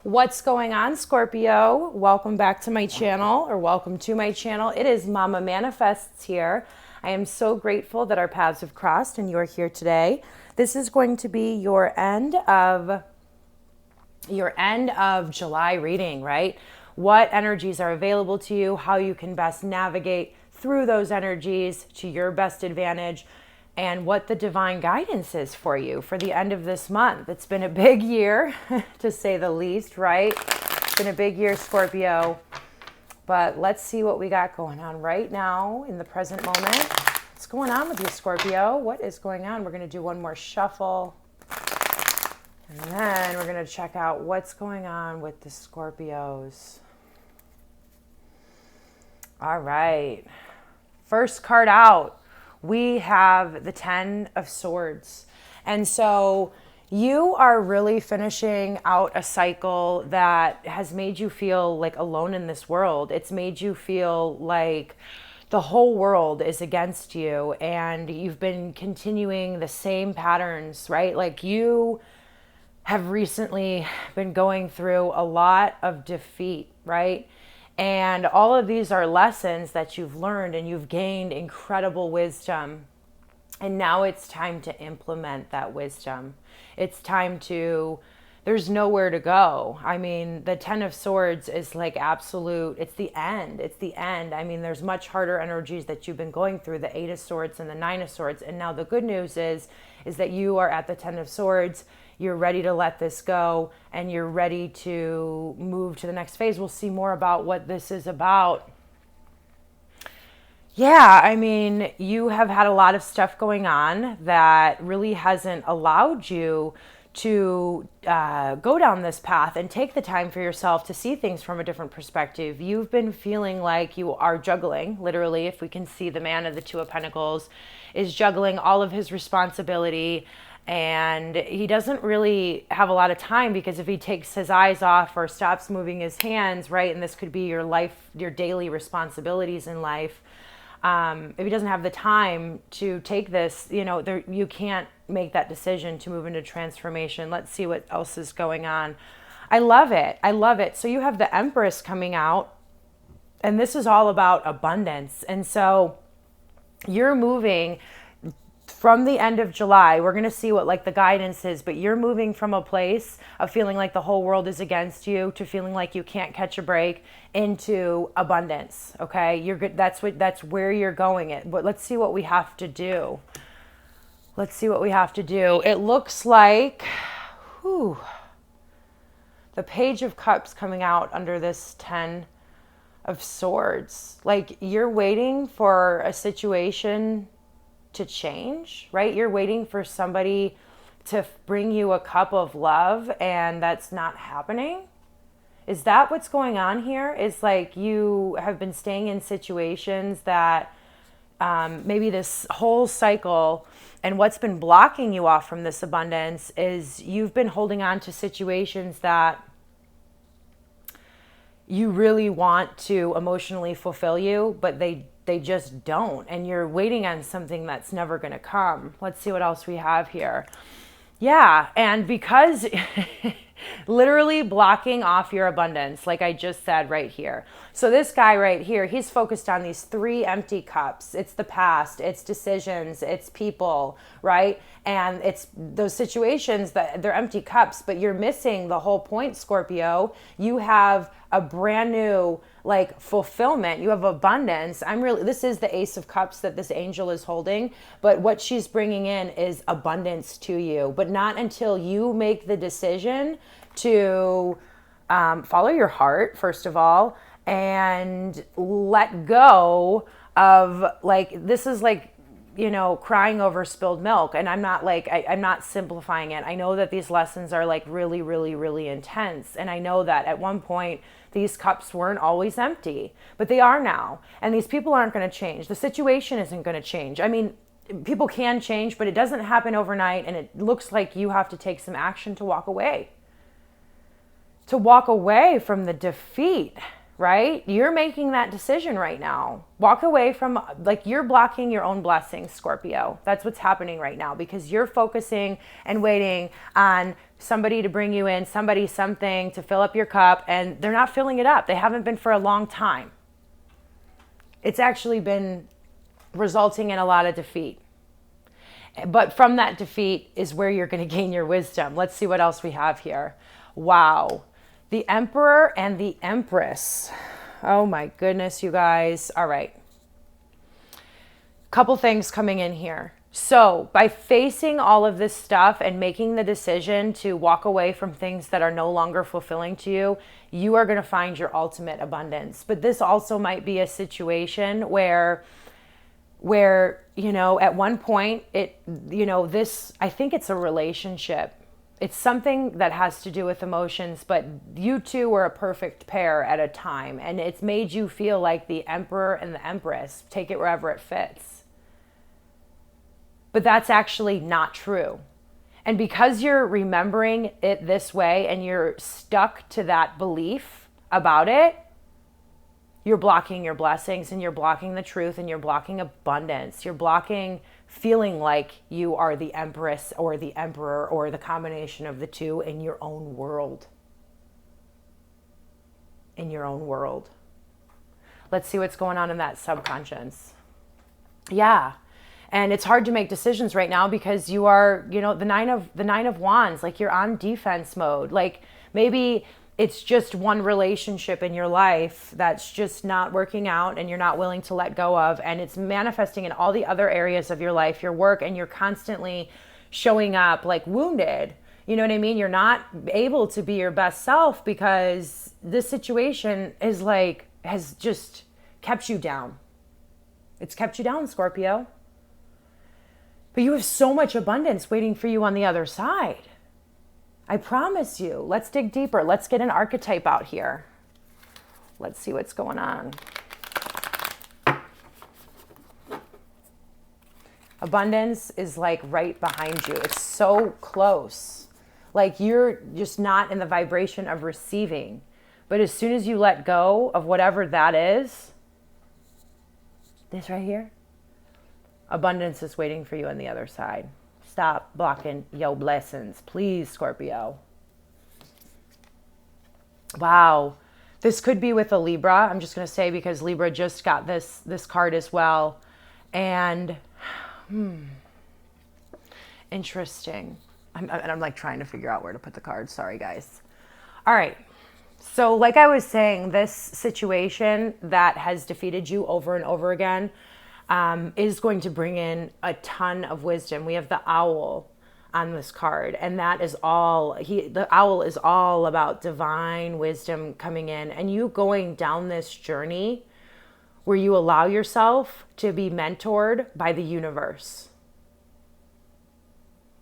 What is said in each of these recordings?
What's going on, Scorpio? Welcome back to my channel, or welcome to my channel. It is Mama Manifests here. I am so grateful that our paths have crossed and you are here today. This is going to be your end of July reading, right? What energies are available to you, how you can best navigate through those energies to your best advantage, and what the divine guidance is for you for the end of this month. It's been a big year, to say the least, right? It's been a big year, Scorpio. But let's see what we got going on right now in the present moment. What's going on with you, Scorpio? What is going on? We're going to do one more shuffle. And then we're going to check out what's going on with the Scorpios. All right. First card out. We have the 10 of Swords. And so you are really finishing out a cycle that has made you feel like alone in this world. It's made you feel like the whole world is against you and you've been continuing the same patterns, right? Like you have recently been going through a lot of defeat, right? And all of these are lessons that you've learned and you've gained incredible wisdom. And now it's time to implement that wisdom. It's time to, there's nowhere to go. I mean, the 10 of Swords is like absolute, it's the end. It's the end. I mean, there's much harder energies that you've been going through, the 8 of Swords and the 9 of Swords. And now the good news is that you are at the 10 of Swords. You're ready to let this go and you're ready to move to the next phase. We'll see more about what this is about. Yeah, I mean, you have had a lot of stuff going on that really hasn't allowed you to go down this path and take the time for yourself to see things from a different perspective. You've been feeling like you are juggling, literally, if we can see the man of the 2 of Pentacles is juggling all of his responsibility. And he doesn't really have a lot of time because if he takes his eyes off or stops moving his hands, right, and this could be your life, your daily responsibilities in life, if he doesn't have the time to take this, you know, you can't make that decision to move into transformation. Let's see what else is going on. I love it. I love it. So you have the Empress coming out, and this is all about abundance. And so you're moving from the end of July. We're going to see what like the guidance is, but you're moving from a place of feeling like the whole world is against you to feeling like you can't catch a break into abundance. Okay. You're good. That's where you're going it. But let's see what we have to do. Let's see what we have to do. It looks like, the Page of Cups coming out under this 10 of Swords. Like you're waiting for a situation to change, right? You're waiting for somebody to bring you a cup of love and that's not happening. Is that what's going on here? Is like you have been staying in situations that maybe this whole cycle, and what's been blocking you off from this abundance is you've been holding on to situations that you really want to emotionally fulfill you, but they just don't. And you're waiting on something that's never going to come. Let's see what else we have here. Yeah. And because literally blocking off your abundance, like I just said right here. So this guy right here, he's focused on these 3 empty cups. It's the past, it's decisions, it's people, right? And it's those situations that they're empty cups, but you're missing the whole point, Scorpio. You have a brand new like fulfillment. You have abundance. This is the Ace of Cups that this angel is holding, but what she's bringing in is abundance to you, but not until you make the decision to follow your heart, first of all, and let go of like, this is like, you know, crying over spilled milk. And I'm not like, I'm not simplifying it. I know that these lessons are like really, really, really intense. And I know that at one point these cups weren't always empty, but they are now. And these people aren't going to change. The situation isn't going to change. I mean, people can change, but it doesn't happen overnight. And it looks like you have to take some action to walk away. To walk away from the defeat, right? You're making that decision right now. Walk away from, like, you're blocking your own blessings, Scorpio. That's what's happening right now because you're focusing and waiting on somebody to bring you in, somebody, something to fill up your cup, and they're not filling it up. They haven't been for a long time. It's actually been resulting in a lot of defeat. But from that defeat is where you're going to gain your wisdom. Let's see what else we have here. Wow. The Emperor and the Empress. Oh my goodness, you guys. All right. Couple things coming in here. So by facing all of this stuff and making the decision to walk away from things that are no longer fulfilling to you, you are going to find your ultimate abundance. But this also might be a situation where, you know, at one point this, I think it's a relationship. It's something that has to do with emotions, but you two were a perfect pair at a time. And it's made you feel like the Emperor and the Empress. Take it wherever it fits. But that's actually not true. And because you're remembering it this way and you're stuck to that belief about it, you're blocking your blessings and you're blocking the truth and you're blocking abundance. You're blocking feeling like you are the Empress or the Emperor or the combination of the two in your own world. In your own world. Let's see what's going on in that subconscious. Yeah. And it's hard to make decisions right now because you are, you know, the nine of wands, like you're on defense mode. Like maybe it's just one relationship in your life that's just not working out and you're not willing to let go of, and it's manifesting in all the other areas of your life, your work, and you're constantly showing up like wounded. You know what I mean? You're not able to be your best self because this situation is like, has just kept you down. It's kept you down, Scorpio. But you have so much abundance waiting for you on the other side. I promise you. Let's dig deeper. Let's get an archetype out here. Let's see what's going on. Abundance is like right behind you. It's so close. Like you're just not in the vibration of receiving. But as soon as you let go of whatever that is, this right here, abundance is waiting for you on the other side. Stop blocking your blessings, please, Scorpio. Wow. This could be with a Libra. I'm just going to say because Libra just got this card as well. And interesting. I'm like trying to figure out where to put the cards. Sorry, guys. All right. So like I was saying, this situation that has defeated you over and over again is going to bring in a ton of wisdom. We have the owl on this card, and that is all, the owl is all about divine wisdom coming in and you going down this journey where you allow yourself to be mentored by the universe.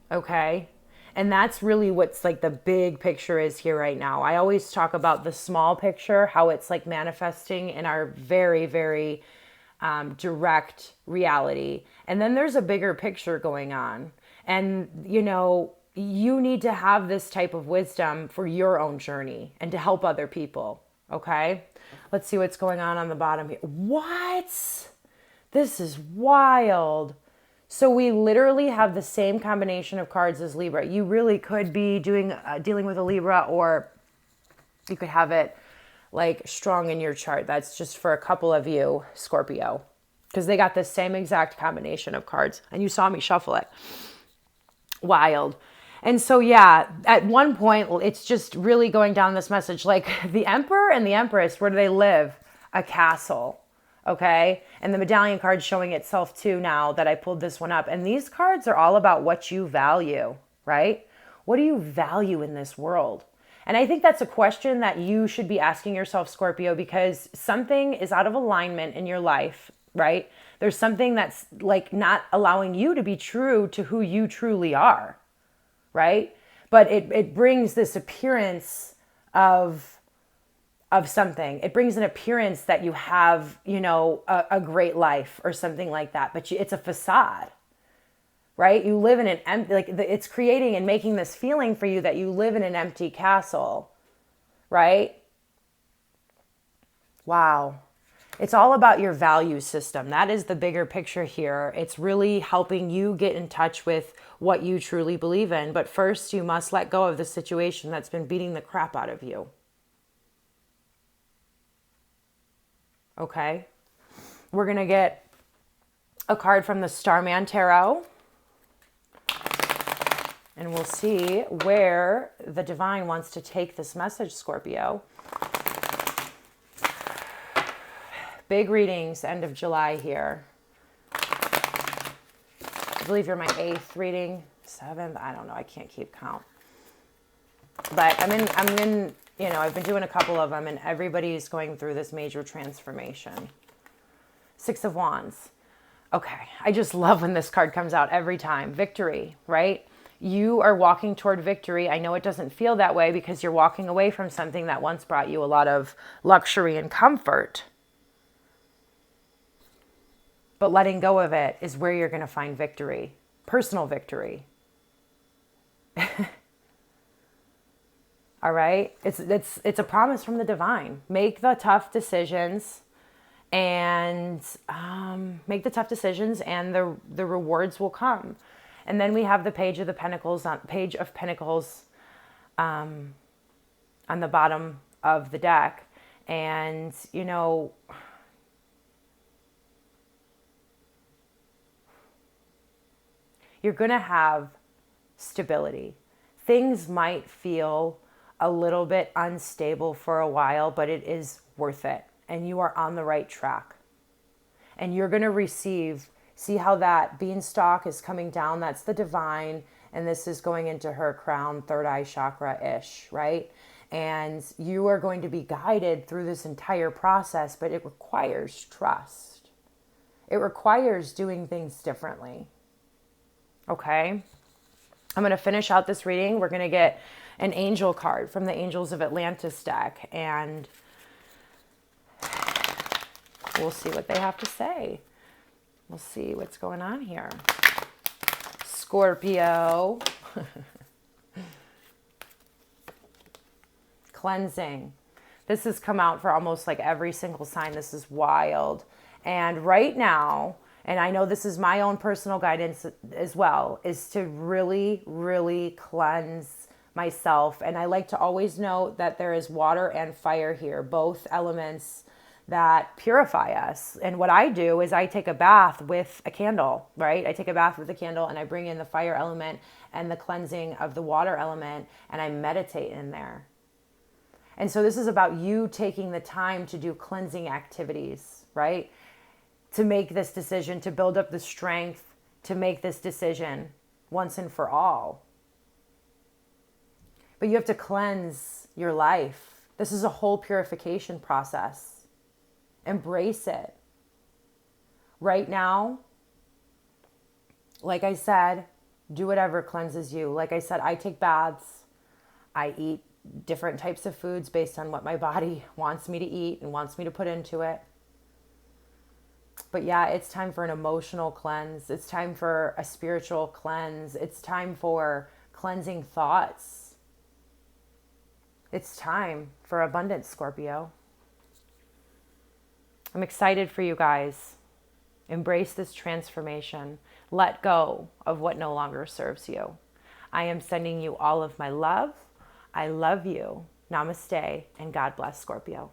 Okay? And that's really what's like the big picture is here right now. I always talk about the small picture, how it's like manifesting in our very, very direct reality. And then there's a bigger picture going on. And, you know, you need to have this type of wisdom for your own journey and to help other people. Okay? Let's see what's going on the bottom here. What? This is wild. So we literally have the same combination of cards as Libra. You really could be dealing with a Libra, or you could have it like strong in your chart. That's just for a couple of you, Scorpio, because they got the same exact combination of cards and you saw me shuffle it. Wild. And so, yeah, at one point, it's just really going down this message, like the Emperor and the Empress, where do they live? A castle. Okay. And the medallion card's showing itself too now that I pulled this one up. And these cards are all about what you value, right? What do you value in this world? And I think that's a question that you should be asking yourself, Scorpio, because something is out of alignment in your life, right? There's something that's like not allowing you to be true to who you truly are, right? But it brings this appearance of something. It brings an appearance that you have, you know, a great life or something like that, but it's a facade. Right? You live in an empty, like it's creating and making this feeling for you that you live in an empty castle, right? Wow. It's all about your value system. That is the bigger picture here. It's really helping you get in touch with what you truly believe in. But first, you must let go of the situation that's been beating the crap out of you. Okay? We're going to get a card from the Starman Tarot. And we'll see where the divine wants to take this message, Scorpio. Big readings, end of July here. I believe you're my 8th reading, 7th. I don't know. I can't keep count. But I'm in, you know, I've been doing a couple of them, and everybody's going through this major transformation. 6 of Wands. Okay. I just love when this card comes out every time. Victory, right? You are walking toward victory. I know it doesn't feel that way because you're walking away from something that once brought you a lot of luxury and comfort. But letting go of it is where you're going to find victory, personal victory. All right? It's a promise from the divine. Make the tough decisions and the rewards will come. And then we have the Page of Pentacles on the bottom of the deck. And, you know, you're going to have stability. Things might feel a little bit unstable for a while, but it is worth it. And you are on the right track. And you're going to receive, see how that beanstalk is coming down? That's the divine. And this is going into her crown, third eye chakra-ish, right? And you are going to be guided through this entire process, but it requires trust. It requires doing things differently. Okay, I'm going to finish out this reading. We're going to get an angel card from the Angels of Atlantis deck, and we'll see what they have to say. We'll see what's going on here. Scorpio. Cleansing. This has come out for almost like every single sign. This is wild. And right now, and I know this is my own personal guidance as well, is to really, really cleanse myself. And I like to always note that there is water and fire here, both elements that purify us. And what I do is I take a bath with a candle, right? I take a bath with a candle and I bring in the fire element and the cleansing of the water element, and I meditate in there. And so this is about you taking the time to do cleansing activities, right? To make this decision, to build up the strength, to make this decision once and for all. But you have to cleanse your life. This is a whole purification process. Embrace it. Right now, like I said, do whatever cleanses you. Like I said, I take baths. I eat different types of foods based on what my body wants me to eat and wants me to put into it. But yeah, it's time for an emotional cleanse. It's time for a spiritual cleanse. It's time for cleansing thoughts. It's time for abundance, Scorpio. I'm excited for you guys. Embrace this transformation. Let go of what no longer serves you. I am sending you all of my love. I love you. Namaste and God bless, Scorpio.